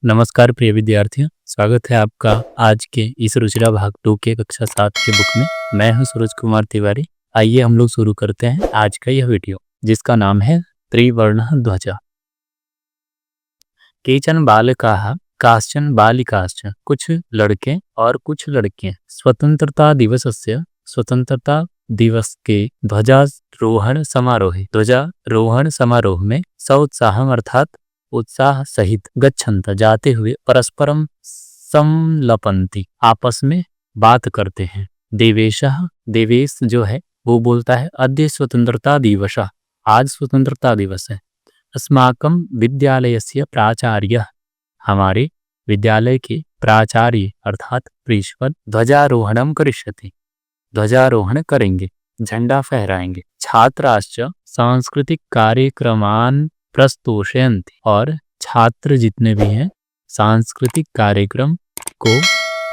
नमस्कार प्रिय विद्यार्थियों, स्वागत है आपका आज के इस रुचिरा भाग 2 के कक्षा 7 के बुक में। मैं हूं सूरज कुमार तिवारी। आइए हम लोग शुरू करते हैं आज का यह वीडियो, जिसका नाम है त्रिवर्णः ध्वजः। केचन बालकाः काश्चन बालिकाश्च, कुछ लड़के और कुछ लड़कियां स्वतंत्रता दिवस के ध्वजारोहण समारोह में सौत्साहम् अर्थात उत्साह सहित गच्छन्त जाते हुए परस्परम संलपन्ति आपस में बात करते हैं। देवेश जो है वो बोलता है अद्य स्वतंत्रता दिवस, आज स्वतंत्रता दिवस है। अस्माकं विद्यालयस्य प्राचार्य, हमारे विद्यालय के प्राचार्य अर्थात प्रिंसिपल ध्वजारोहणम करिष्यति, ध्वजारोहण करेंगे, झंडा फहराएंगे। छात्राश्च सांस्कृतिक कार्यक्रमान प्रस्तोषयन्ति, और छात्र जितने भी हैं सांस्कृतिक कार्यक्रम को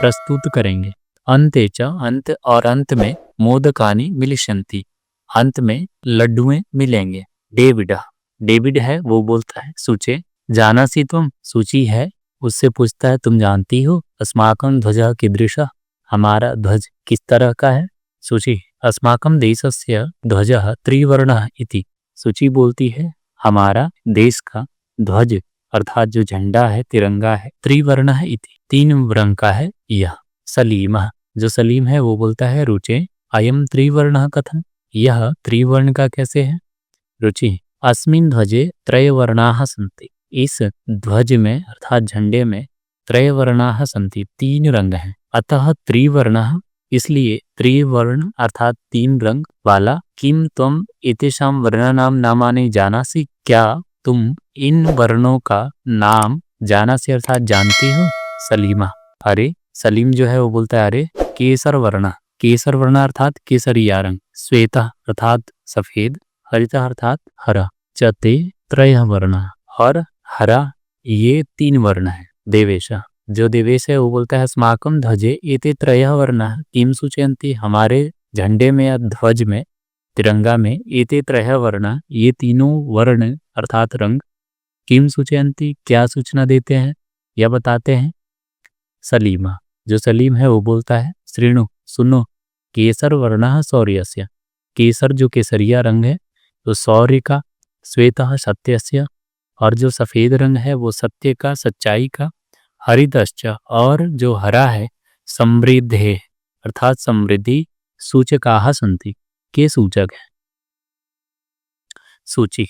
प्रस्तुत करेंगे। अंत में मोदकानि मिलिष्यन्ति, अंत में लड्डुएं मिलेंगे। डेविड है वो बोलता है सूचे जानासि त्वं, सूची है उससे पूछता है तुम जानती हो। अस्माकं ध्वजः कीदृशः, हमारा ध्वज किस तरह का है। सूची अस्माकं देशस्य ध्वजः त्रिवर्णः इति, सूची बोलती है हमारा देश का ध्वज अर्थात जो झंडा है, तिरंगा है, त्रिवर्णः इति, 3 रंग का है यह। सलीमः, जो सलीम है वो बोलता है रुचे अयम त्रिवर्णः कथं, यह त्रिवर्ण का कैसे है। रुचि अस्मिन् ध्वजे त्रयवर्णाः सन्ति, इस ध्वज में अर्थात झंडे में त्रयवर्णाः सन्ति, 3 रंग हैं। अतः त्रिवर्णः, इसलिए त्रिवर्ण अर्थात 3 रंग वाला। किम त्वम एतेषां वर्णानां नामानि जानासि, क्या तुम इन वर्णों का नाम जानासि अर्थात जानती हो। सलीमा, अरे सलीम जो है वो बोलता है अरे केसर वर्ण अर्थात केसरिया रंग। श्वेता अर्थात सफेद, हरिता अर्थात हरा, चते त्रयः वर्णः, और हरा ये 3 वर्ण है। देवेश, जो देवेश है वो बोलता है अस्माकं ध्वजे एते त्रयः वर्णाः किम सूचयन्ति, हमारे झंडे में या ध्वज में तिरंगा में एते त्रयः वर्णाः ये 3 वर्ण अर्थात रंग किम सूचयन्ति क्या सूचना देते हैं या बताते हैं। सलीमा, जो सलीम है वो बोलता है श्रीणु सुनो, केसर वर्णः शौर्यस्य, केसर जो केसरिया रंग है तो शौर्य का, श्वेतः सत्यस्य, और जो सफेद रंग है वो सत्य का, सच्चाई का, हरितश्च, और जो हरा है समृद्धे अर्थात समृद्धि, सूचकाः सन्ति, के सूचक है। सूची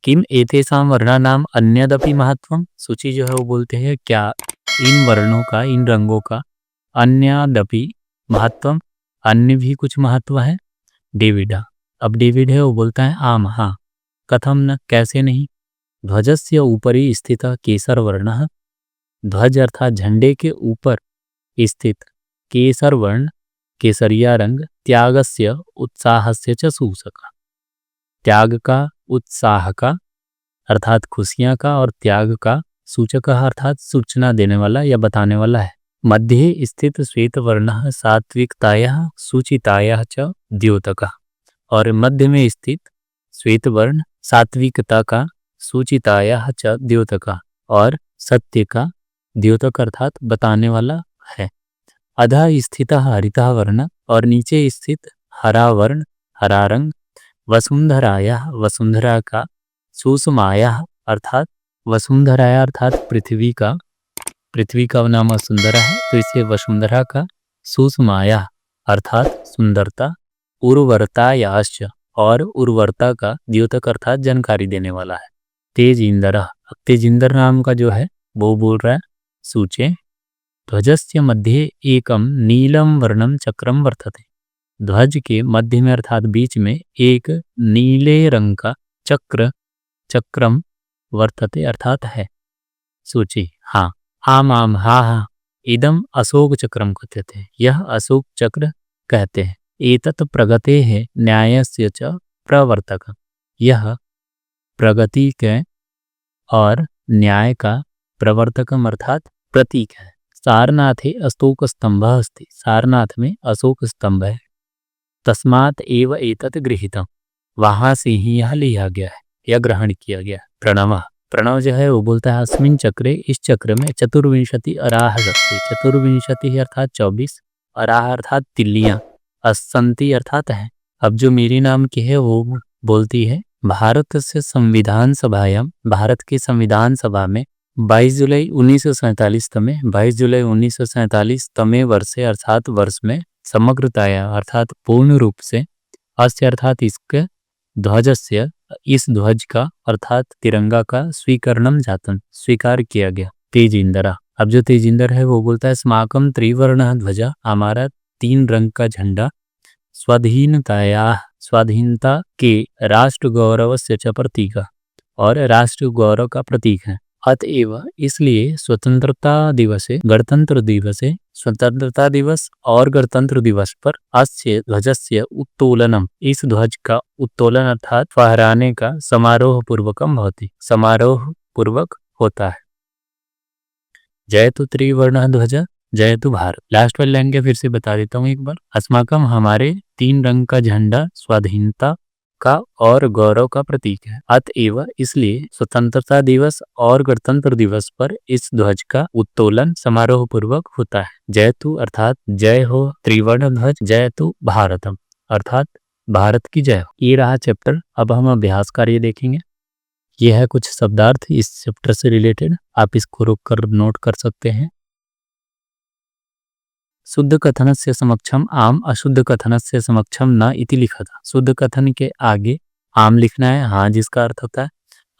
किम एतेषां वर्णानां अन्यदपि महत्वम, सूची जो है वो बोलते हैं क्या इन वर्णों का, इन रंगों का अन्यदपि महत्वम, अन्य भी कुछ महत्व है। डेविड, अब डेविड है वो बोलता है आम हाँ, कथम न कैसे नहीं। ध्वजस्य ऊपरी स्थित केसर वर्णः, ध्वज अर्थात झंडे के ऊपर स्थित केसर वर्ण केसरिया रंग, त्यागस्य उत्साहस्य च सूचक, त्याग का, उत्साह का अर्थात खुशियां का, और त्याग का सूचक अर्थात सूचना देने वाला या बताने वाला है। मध्ये स्थित श्वेत वर्णः सात्विकतायाः सूचितायाः च द्योतकः, और मध्य में स्थित श्वेत वर्ण सात्विकता का, सूचितायाः च द्योतकः, और सत्य का द्योतक अर्थात बताने वाला है। अधः स्थितः हरितः वर्ण, और नीचे स्थित हरा वर्ण, हरा रंग। वसुंधरायाः, वसुंधरा का, सुषमायाः अर्थात वसुंधराया अर्थात पृथ्वी का नाम वसुंधरा है तो इसे वसुंधरा का, सुषमायाः अर्थात सुंदरता, उर्वरतायाश्च, और उर्वरता का द्योतक अर्थात जानकारी देने वाला है। तेजिंदरः, तेजिंदर नाम का जो है वो बोल रहा है सूचे ध्वजस्य मध्ये एकम नीलम वर्णम चक्रम वर्तते, ध्वज के मध्य में अर्थात बीच में एक नीले रंग का चक्रम वर्तते अर्थात है। सूची हाँ, आम हाँ हाँ, इदम अशोक चक्रम कथ्यते हैं, यह अशोक चक्र कहते हैं। एतत् प्रगतेः न्यायस्य च प्रवर्तक, यह प्रगति के और न्याय का प्रवर्तकम अर्थात प्रतीक है। सारनाथे अशोक स्तंभः अस्ति, सारनाथ में अशोक स्तंभ है। तस्मात् एव एतत् गृहीतम्, वहां से ही यह लिया गया है या ग्रहण किया गया। प्रणवः, प्रणव जो है वो बोलता है अस्मिन चक्रे, इस चक्र में चतुर्विंशति अराह शक्ति, चतुर्विंशति अर्थात 24, अराह अर्थात तिल्लियां, असंति अर्थात है। अब जो मेरी नाम की है वो बोलती है भारत से संविधान सभायाम, भारत की संविधान सभा में 22 जुलाई 1947 तमे 22 जुलाई 1947 तमे वर्षे अर्थात वर्ष में समग्रताया अर्थात पूर्ण रूप से अस्य अर्थात इसके ध्वजस्य, इस ध्वज का अर्थात तिरंगा का स्वीकरणम जातम स्वीकार किया गया। तेजिंदरा, अब जो तेजिंदर है वो बोलता है स्माकम त्रिवर्ण ध्वजा, हमारा 3 रंग का झंडा, स्वाधीनताया स्वाधीनता के राष्ट्र गौरव से च प्रतीक, और राष्ट्र गौरव का प्रतीक है। अतएव इसलिए स्वतंत्रता दिवसे गणतंत्र दिवसे, स्वतंत्रता दिवस और गणतंत्र दिवस पर अस्य ध्वजस्य उत्तोलनम, इस ध्वज का उत्तोलन अर्थात फहराने का समारोह पूर्वकम भवति, समारोह पूर्वक होता है। जयतु त्रिवर्ण ध्वज जयतु भारत। लास्ट वाली लाइन के फिर से बता देता हूँ एक बार। अस्माकम हमारे 3 रंग का झंडा स्वाधीनता का और गौरव का प्रतीक है। अतएव इसलिए स्वतंत्रता दिवस और गणतंत्र दिवस पर इस ध्वज का उत्तोलन समारोह पूर्वक होता है। जयतु अर्थात जय हो त्रिवर्ण ध्वज, जयतु भारतम अर्थात भारत की जय हो। ये रहा चैप्टर। अब हम अभ्यास कार्य देखेंगे। यह है कुछ शब्दार्थ इस चैप्टर से रिलेटेड, आप इसको रोक कर नोट कर सकते हैं। शुद्ध कथन से समक्षम आम, अशुद्ध कथन से समक्षम न इति लिखा था। शुद्ध कथन के आगे आम लिखना है, हाँ जिसका अर्थ होता है।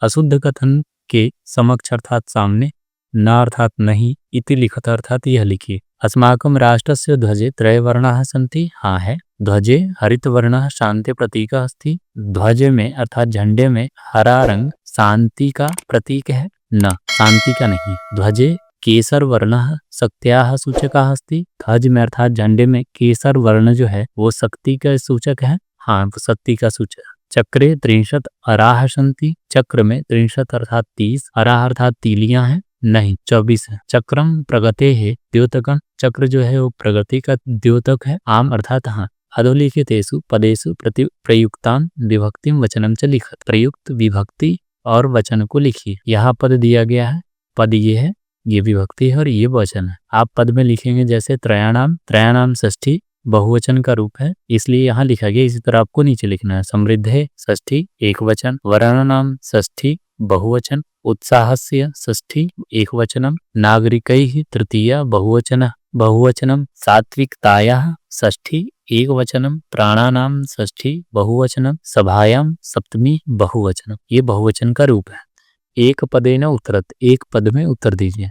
अशुद्ध कथन के समक्ष अर्थात सामने, न अर्थात नहीं, इति लिखत अर्थात यह लिखिए। अस्माकं राष्ट्रस्य ध्वजे त्रयवर्णाः सन्ति, हाँ है। ध्वजे हरित वर्णः शांति प्रतीक अस्ति, ध्वज में अर्थात झंडे में हरा रंग शांति का प्रतीक है, न शांति का नहीं। ध्वजे केसर वर्ण शक्त्याः सूचकः अस्ति, ध्वज में अर्थात झंडे में केसर वर्ण जो है वो शक्ति का सूचक है, हाँ शक्ति का सूचक। चक्रे 63 अराह सन्ति, चक्र में 63 अर्थात 30, अराह अर्थात तीलियां हैं, नहीं 24 है। चक्रम प्रगते है द्योतकम, चक्र जो है वो प्रगति का द्योतक है, आम अर्थात हाँ। अधोलिखितेषु पदेषु प्रयुक्तान विभक्तिम वचनम च लिखत, प्रयुक्त विभक्ति और वचन को लिखिए। यहाँ पद दिया गया है, पद ये है, ये विभक्ति है और ये वचन है। आप पद में लिखेंगे जैसे त्रयाणाम, त्रयाणाम षष्ठी बहुवचन का रूप है इसलिए यहाँ लिखा गया, इसी तरह आपको नीचे लिखना है। समृद्धे षष्ठी एक वचन, वर्णानाम षष्ठी बहुवचन, उत्साहस्य षष्ठी एक वचनम, नागरिकैः तृतीया बहुवचनम, सात्विकतायाः षष्ठी एक वचनम, प्राणानाम षष्ठी बहुवचनम, सभायाम सप्तमी बहुवचनम। ये बहुवचन का रूप है। एक पदेन उत्तरत, एक पद में उत्तर दीजिए,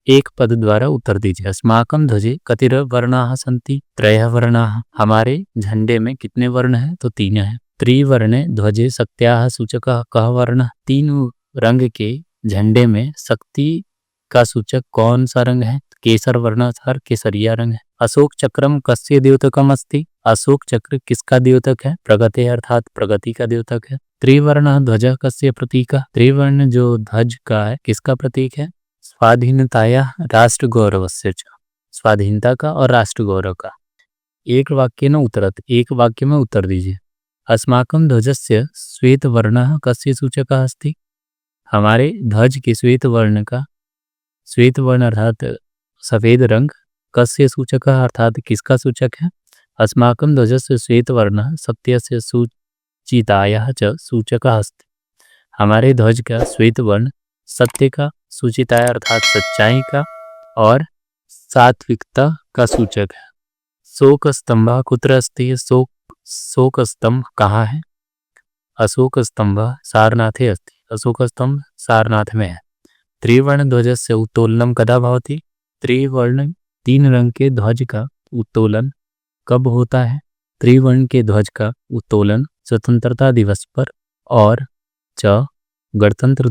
एक पद द्वारा उत्तर दीजिए। अस्माकं ध्वजे कतिर वर्णाः सन्ति, त्रयः वर्णाः, हमारे झंडे में कितने वर्ण हैं तो 3 हैं। त्रिवर्णे ध्वजे शक्त्याः सूचकः कः वर्णः, 3 रंग के झंडे में शक्ति का सूचक कौन सा रंग है, केसर वर्ण हर केसरिया रंग है। अशोक चक्रम कस्य द्योतकम अस्ति, अशोक चक्र किसका द्योतक है, प्रगते अर्थात प्रगति का द्योतक है। त्रिवर्ण ध्वज कस्य प्रतीक, त्रिवर्ण जो ध्वज का है किसका प्रतीक है, स्वाधीनताया राष्ट्र गौरवस्य च, स्वाधीनता का और राष्ट्र गौरव का। एक वाक्य न उत्तरत, एक वाक्य में उत्तर दीजिए। अस्माकं ध्वजस्य श्वेत वर्णः कस्य सूचकः अस्ति, हमारे ध्वज के श्वेत वर्ण का, श्वेत वर्ण अर्थात सफेद रंग, कस्य सूचकः अर्थात किसका सूचक है। अस्माकं ध्वजस्य श्वेत वर्णः सत्यस्य सूचितायाः च सूचकः अस्ति, हमारे ध्वज का श्वेत वर्ण सत्य का, सूचिताय अर्थात सच्चाई का और सात्विकता का सूचक है। शोक स्तंभ कुत्र अस्ति, शोक स्तंभ कहाँ है, अशोक स्तंभ सारनाथे अस्ति, अशोक स्तंभ सारनाथ में है। त्रिवर्ण ध्वजस्य उत्तोलनम कदा भवति, त्रिवर्ण 3 रंग के ध्वज का उत्तोलन कब होता है, त्रिवर्ण के ध्वज का उत्तोलन स्वतंत्रता दिवस पर और च गणतंत्र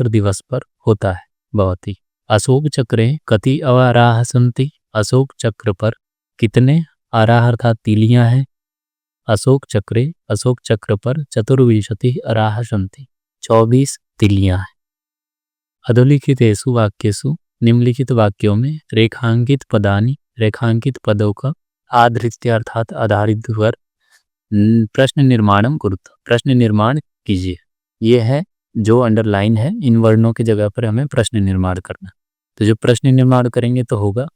दिवस पर होता है। बहुत ही। अशोक चक्रे कति अराह सन्ति, अशोक चक्र पर कितने अराह अर्थात तीलियां हैं। अशोक चक्र पर चतुर्विंशति अराह सन्ति, 24 तीलियां हैं। अधोलिखितेषु वाक्येषु, निम्नलिखित वाक्यों में रेखांकित पदानि, रेखांकित पदों का आधृत्य अर्थात आधारित कर प्रश्न निर्माणम कुरुत, प्रश्न निर्माण कीजिए। ये है जो अंडरलाइन है, इन वर्णों की जगह पर हमें प्रश्न निर्माण करना। तो जो प्रश्न निर्माण करेंगे तो होगा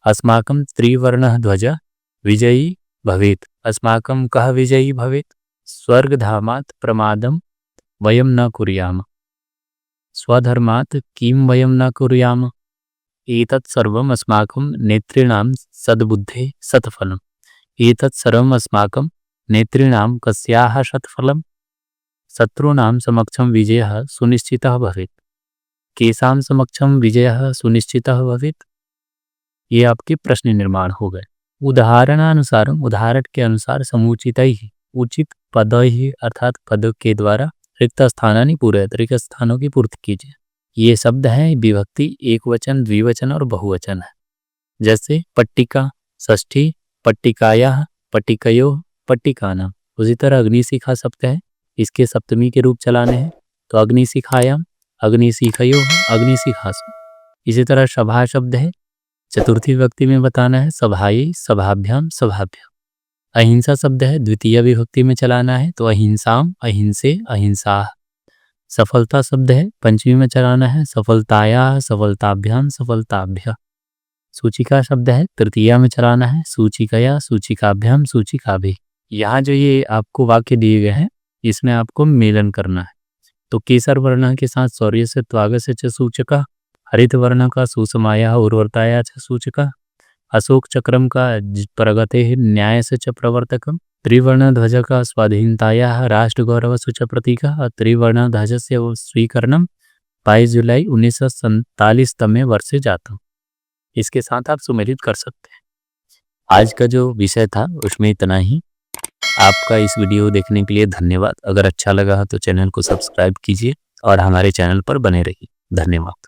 अस्माकं त्रिवर्णः ध्वजः विजयी भवेत्। अस्माकं कः विजयी भवेत्? स्वर्गधामात् प्रमादं वयं न कुर्याम। स्वधर्मात् किं वयं न कुर्याम। एतत् सर्वम् अस्माकं नेतॄणां सद्बुद्धेः सत्फलम्। एतत् सर्वम् अस्माकं नेतॄणां कस्याः सत्फलम्? शत्रूणां समक्षं विजयः सुनिश्चितः भवेत्। केषां समक्षं विजयः सुनिश्चितः भवेत्? ये आपके प्रश्न निर्माण हो गए। उदाहरणानुसारम, उदाहरण के अनुसार समुचितैः, उचित पदैः अर्थात पद के द्वारा रिक्त स्थानानि पूरयत, रिक्त स्थानों की पूर्ति कीजिए। ये शब्द हैं विभक्ति एक वचन, द्विवचन और बहुवचन है। जैसे पट्टिका, षष्ठी, पट्टिकायाः, पट्टिकयोः, पट्टिकानां। उसी तरह अग्निशिखा शब्द है, इसके सप्तमी के रूप चलाने हैं तो अग्निशिखायाम, अग्निशिखयोः, अग्निशिखासु। इसी तरह सभा शब्द है, चतुर्थी विभक्ति में बताना है, सभायै, सभाभ्याम, सभाभ्याम। अहिंसा शब्द है, द्वितीय विभक्ति में चलाना है तो अहिंसाम, अहिंसे, अहिंसाः। सफलता शब्द है, पंचमी में चलाना है, सफलतायाः, सफलताभ्याम, सफलताभ्यः। सूचिका शब्द है, तृतीया में चलाना है, सूचिकया, सूचिकाभ्याम, सूचिकाभिः। यहाँ जो ये आपको वाक्य दिए गए हैं इसमें आपको मेलन करना है। तो केसर वर्ण के साथ शौर्य से त्वाग से च सूचका, हरित वर्ण का सुसमाया उर्वरताया च सूचका, अशोक चक्रम का प्रगते न्याय से च प्रवर्तकम, त्रिवर्ण ध्वज का स्वाधीनताया राष्ट्र गौरव सुच प्रतीक, त्रिवर्ण ध्वज से स्वीकरणम 22 जुलाई 1947 तमे वर्षे जातम। इसके साथ आप सुमेलित कर सकते हैं। आज का जो विषय था उसमें इतना ही। आपका इस वीडियो देखने के लिए धन्यवाद। अगर अच्छा लगा तो चैनल को सब्सक्राइब कीजिए और हमारे चैनल पर बने रहिए। धन्यवाद।